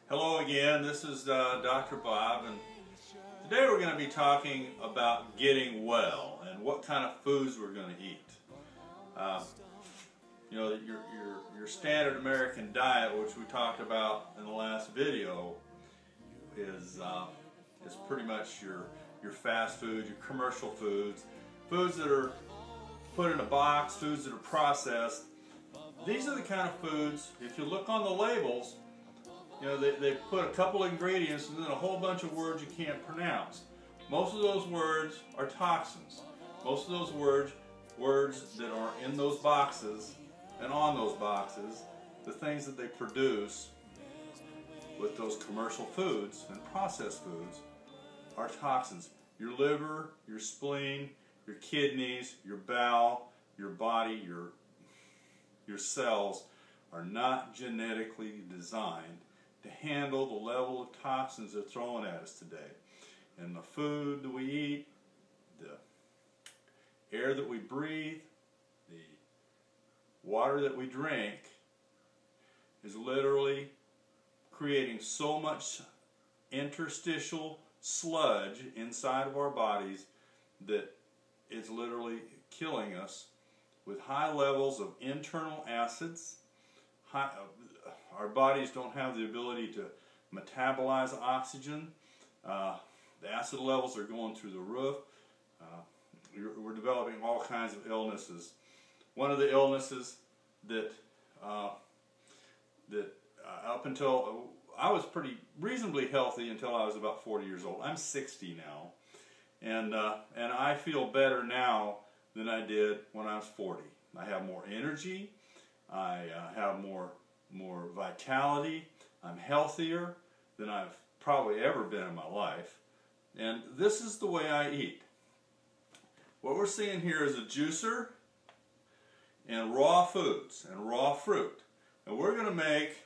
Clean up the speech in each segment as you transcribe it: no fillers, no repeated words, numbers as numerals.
Hello again, this is Dr. Bob, and today we're going to be talking about getting well and what kind of foods we're going to eat. You know, your standard American diet, which we talked about in the last video, is pretty much your fast food, your commercial foods, foods that are put in a box, foods that are processed. These are the kind of foods, if you look on the labels, you know, they put a couple ingredients and then a whole bunch of words you can't pronounce. Most of those words are toxins. Most of those words that are in those boxes and on those boxes, the things that they produce with those commercial foods and processed foods are toxins. Your liver, your spleen, your kidneys, your bowel, your body, your cells are not genetically designed to handle the level of toxins they're throwing at us today. And the food that we eat, the air that we breathe, the water that we drink is literally creating so much interstitial sludge inside of our bodies that it's literally killing us with high levels of internal acids. Our bodies don't have the ability to metabolize oxygen. The acid levels are going through the roof. We're developing all kinds of illnesses. One of the illnesses that up until I was pretty reasonably healthy until I was about 40 years old. I'm 60 now, and I feel better now than I did when I was 40. I have more energy. I have more vitality. I'm healthier than I've probably ever been in my life. And this is the way I eat. What we're seeing here is a juicer and raw foods and raw fruit. And we're going to make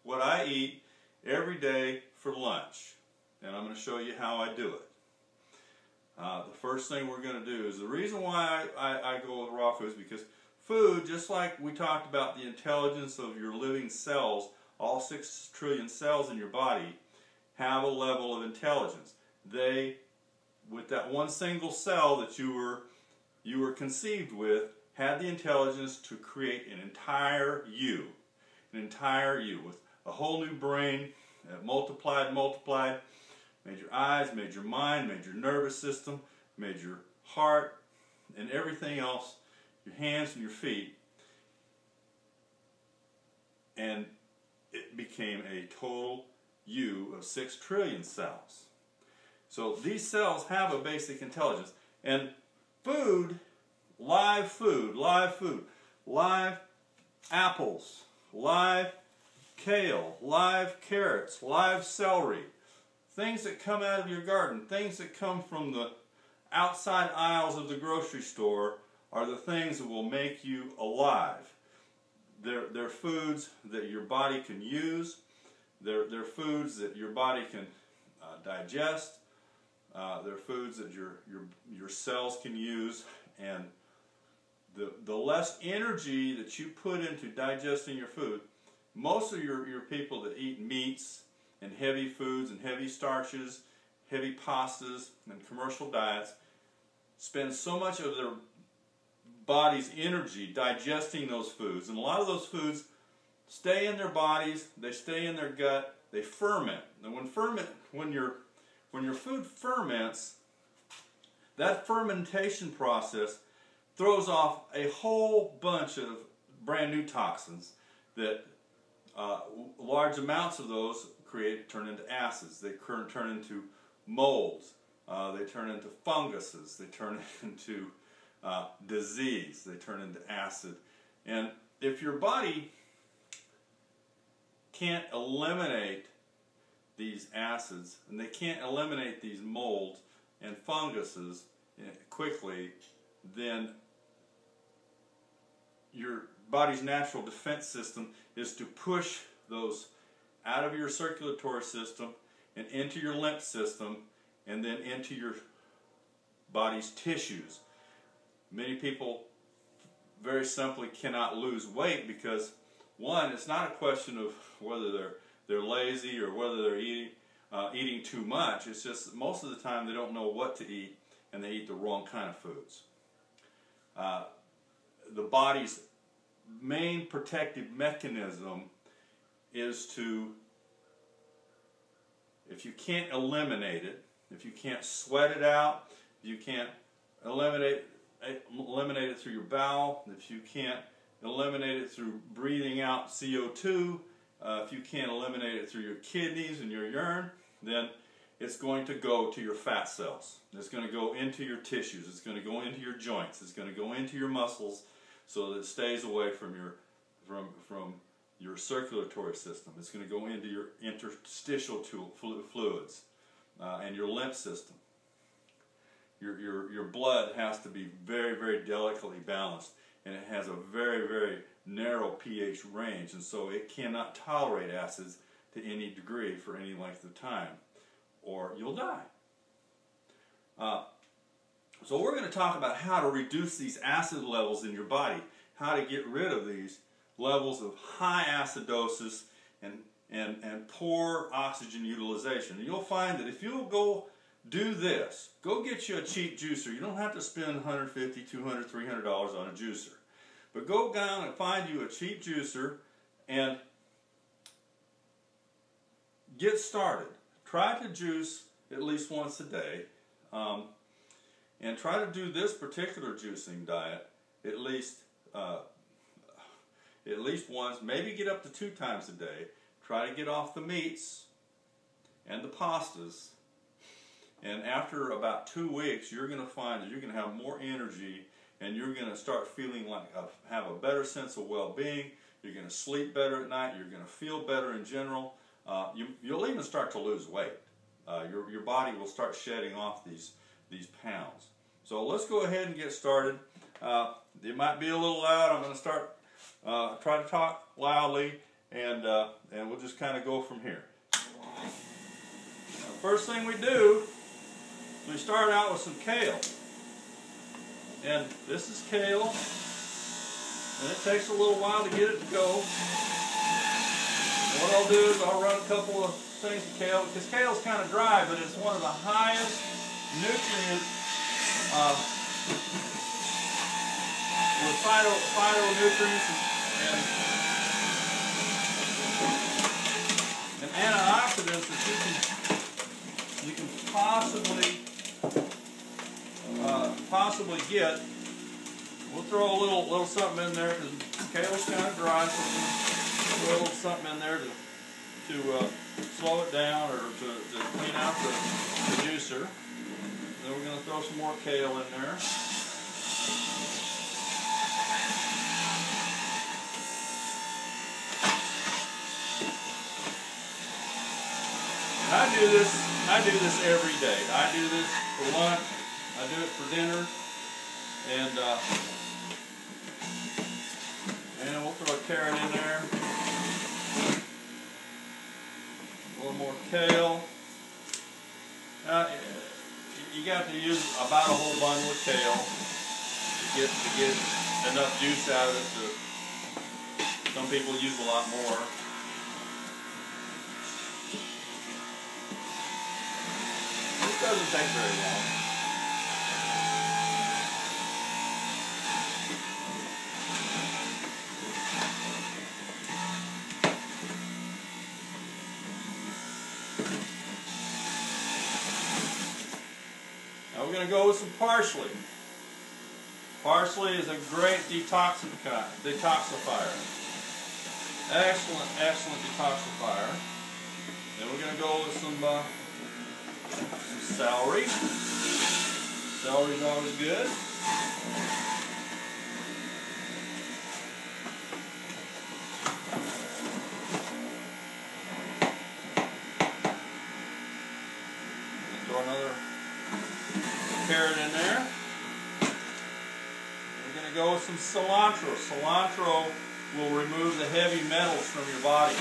what I eat every day for lunch. And I'm going to show you how I do it. The first thing we're going to do is the reason why I go with raw foods, because food, just like we talked about the intelligence of your living cells, all 6 trillion cells in your body have a level of intelligence. They, with that one single cell that you were conceived with, had the intelligence to create an entire you with a whole new brain that multiplied, made your eyes, made your mind, made your nervous system, made your heart, and everything else, your hands and your feet, and it became a total you of 6 trillion cells. So these cells have a basic intelligence. And food, live apples, live kale, live carrots, live celery, things that come out of your garden, things that come from the outside aisles of the grocery store are the things that will make you alive. They're foods that your body can use. They're foods that your body can digest. They're foods that your cells can use. And the less energy that you put into digesting your food, most of your people that eat meats and heavy foods and heavy starches, heavy pastas and commercial diets spend so much of their body's energy digesting those foods, and a lot of those foods stay in their bodies, they stay in their gut, they ferment. And when your food ferments, that fermentation process throws off a whole bunch of brand new toxins that large amounts of those turn into acids. They turn into molds. They turn into funguses. They turn into disease. They turn into acid. And if your body can't eliminate these acids, and they can't eliminate these molds and funguses quickly, then your body's natural defense system is to push those out of your circulatory system and into your lymph system and then into your body's tissues. Many people very simply cannot lose weight because, one, it's not a question of whether they're lazy or whether they're eating too much. It's just that most of the time they don't know what to eat and they eat the wrong kind of foods. The body's main protective mechanism is to, if you can't eliminate it, if you can't sweat it out, if you can't eliminate it through your bowel, if you can't eliminate it through breathing out CO2, if you can't eliminate it through your kidneys and your urine, then it's going to go to your fat cells. It's going to go into your tissues. It's going to go into your joints. It's going to go into your muscles so that it stays away from your circulatory system. It's going to go into your interstitial fluids and your lymph system. Your blood has to be very, very delicately balanced, and it has a very, very narrow pH range, and so it cannot tolerate acids to any degree for any length of time, or you'll die. So we're going to talk about how to reduce these acid levels in your body, how to get rid of these levels of high acidosis and poor oxygen utilization. And you'll find that if you'll go do this, go get you a cheap juicer. You don't have to spend $150, $200, $300 on a juicer. But go down and find you a cheap juicer and get started. Try to juice at least once a day. And try to do this particular juicing diet at least once, maybe get up to 2 times a day. Try to get off the meats and the pastas. And after about 2 weeks, you're going to find that you're going to have more energy, and you're going to start feeling like have a better sense of well-being. You're going to sleep better at night. You're going to feel better in general. You'll even start to lose weight. Your body will start shedding off these pounds. So let's go ahead and get started. It might be a little loud. I'm going to start try to talk loudly, and we'll just kind of go from here. First thing we do, we start out with some kale. And this is kale, and it takes a little while to get it to go. And what I'll do is I'll run a couple of things of kale, because kale is kind of dry, but it's one of the highest nutrient with phytonutrients and antioxidants that you can possibly get. We'll throw a little something in there because kale's kind of dry, so we'll throw a little something in there to slow it down or to clean out the juicer. Then we're going to throw some more kale in there. I do this every day. I do this for lunch. I do it for dinner. And we'll throw a carrot in there. A little more kale. You got to use about a whole bundle of kale to get enough juice out of it. Some people use a lot more. This doesn't take very long. Now we're going to go with some parsley. Parsley is a great detoxifier. Excellent, excellent detoxifier. Then we're going to go with some celery. Celery's always good. Throw another carrot in there. We're going to go with some cilantro. Cilantro will remove the heavy metals from your body.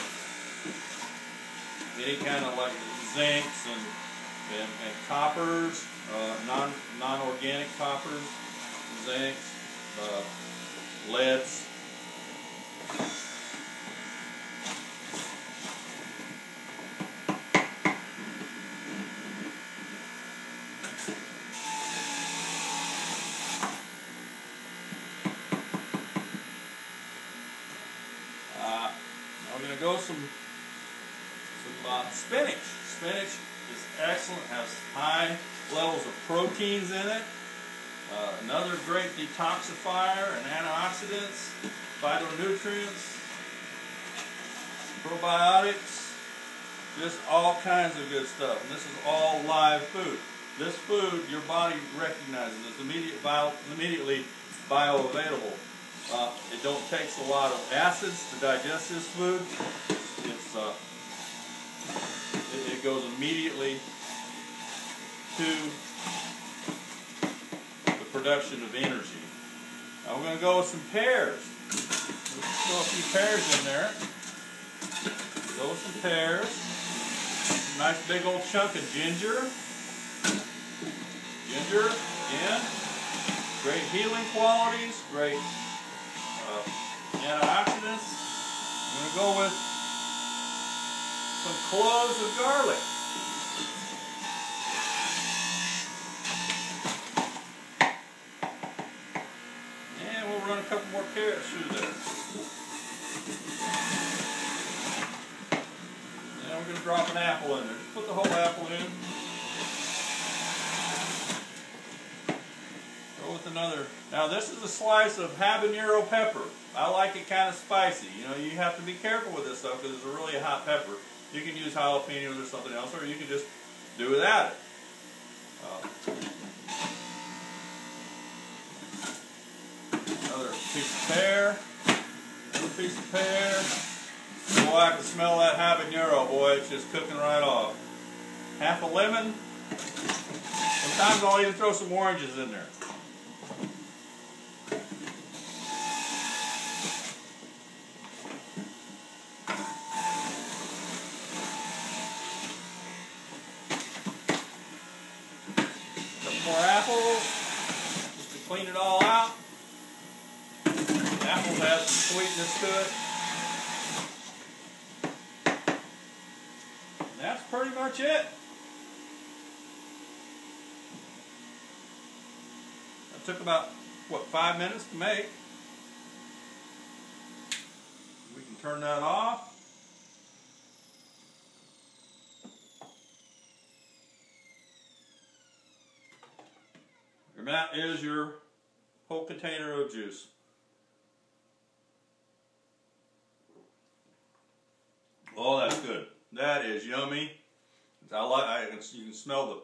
Any kind of like zincs and coppers, non-organic coppers, zincs, leads. Some spinach. Spinach is excellent, has high levels of proteins in it. Another great detoxifier and antioxidants, phytonutrients, probiotics, just all kinds of good stuff. And this is all live food. This food, your body recognizes. It's immediately bioavailable. It don't take a lot of acids to digest this food. It goes immediately to the production of energy. Now we're going to go with some pears. Let's throw a few pears in there. Go with some pears. A nice big old chunk of ginger. Ginger, again, great healing qualities, great antioxidants. I'm going to go with some cloves of garlic. And we'll run a couple more carrots through there. And we're going to drop an apple in there. Just put the whole apple in. Go with another. Now this is a slice of habanero pepper. I like it kind of spicy. You know, you have to be careful with this stuff because it's a really hot pepper. You can use jalapenos or something else, or you can just do without it. Another piece of pear. Another piece of pear. Boy, I can smell that habanero, boy. It's just cooking right off. Half a lemon. Sometimes I'll even throw some oranges in there. More apples, just to clean it all out. Apples have some sweetness to it. And that's pretty much it. It took about, what, 5 minutes to make. We can turn that off. And that is your whole container of juice. Oh, that's good. That is yummy. You can smell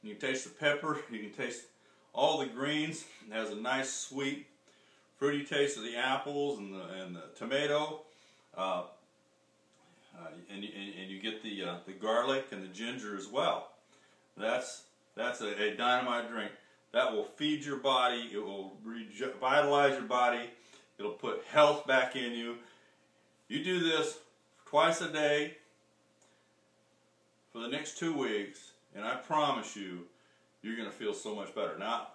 you can taste the pepper. You can taste all the greens. It has a nice, sweet, fruity taste of the apples and the tomato. And you get the garlic and the ginger as well. That's a dynamite drink. That will feed your body. It will revitalize your body. It'll put health back in you. You do this twice a day for the next 2 weeks, and I promise you, you're going to feel so much better. Now,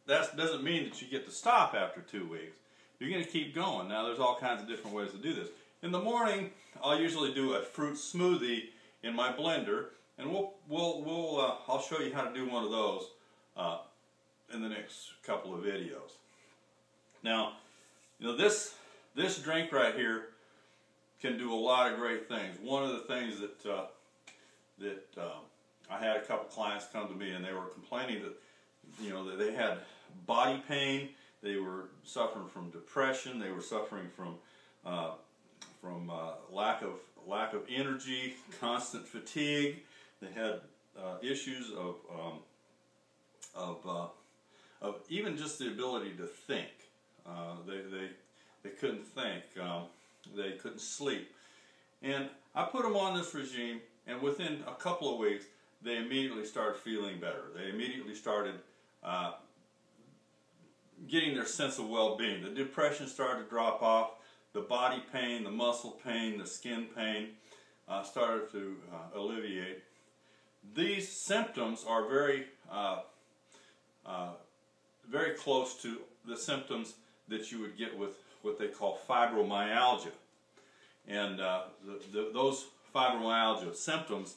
that doesn't mean that you get to stop after 2 weeks. You're going to keep going. Now, there's all kinds of different ways to do this. In the morning, I'll usually do a fruit smoothie in my blender. And I'll show you how to do one of those in the next couple of videos. Now, you know, this drink right here can do a lot of great things. One of the things that I had a couple clients come to me and they were complaining that, you know, that they had body pain, they were suffering from depression, they were suffering from lack of energy, constant fatigue. They had issues of even just the ability to think. They couldn't think. They couldn't sleep. And I put them on this regime, and within a couple of weeks, they immediately started feeling better. They immediately started getting their sense of well-being. The depression started to drop off. The body pain, the muscle pain, the skin pain started to alleviate. These symptoms are very close to the symptoms that you would get with what they call fibromyalgia. And those fibromyalgia symptoms,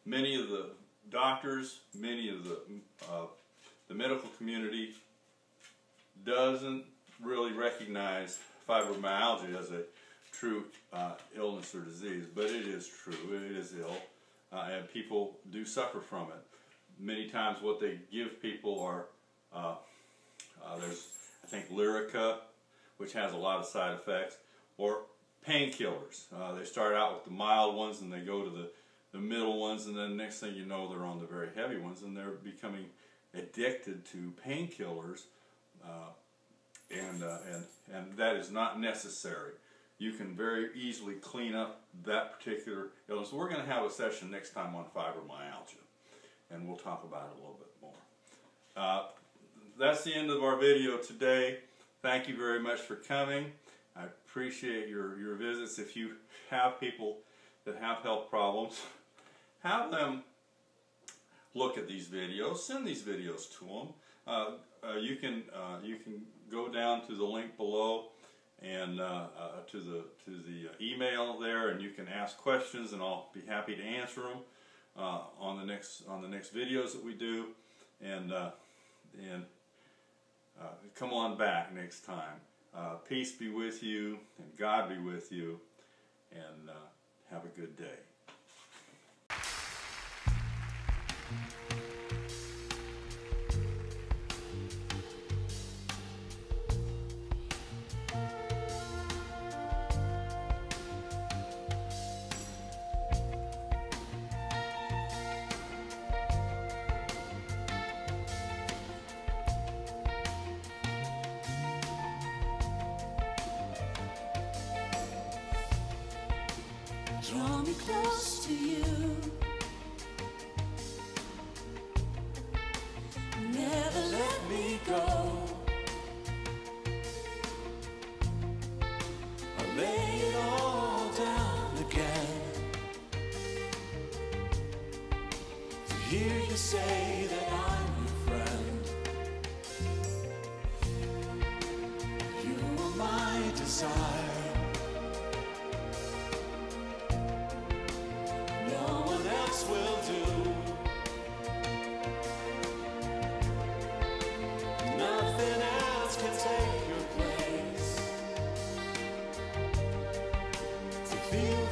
many of the doctors, many of the medical community doesn't really recognize fibromyalgia as a true illness or disease, but it is true. It is ill, and people do suffer from it. Many times what they give people are, there's, I think, Lyrica, which has a lot of side effects, or painkillers. They start out with the mild ones and they go to the middle ones, and then next thing you know they're on the very heavy ones, and they're becoming addicted to painkillers, and that is not necessary. You can very easily clean up that particular illness. We're going to have a session next time on fibromyalgia, and we'll talk about it a little bit more. That's the end of our video today. Thank you very much for coming. I appreciate your visits. If you have people that have health problems, have them look at these videos. Send these videos to them. You can go down to the link below and to the email there, and you can ask questions, and I'll be happy to answer them on the next videos that we do. And come on back next time. Peace be with you, and God be with you, and have a good day. Draw me close to you. Never let me go. I'll lay it all down again to hear you say that I'm your friend. You are my desire. Will do. Nothing else can take your place. To feel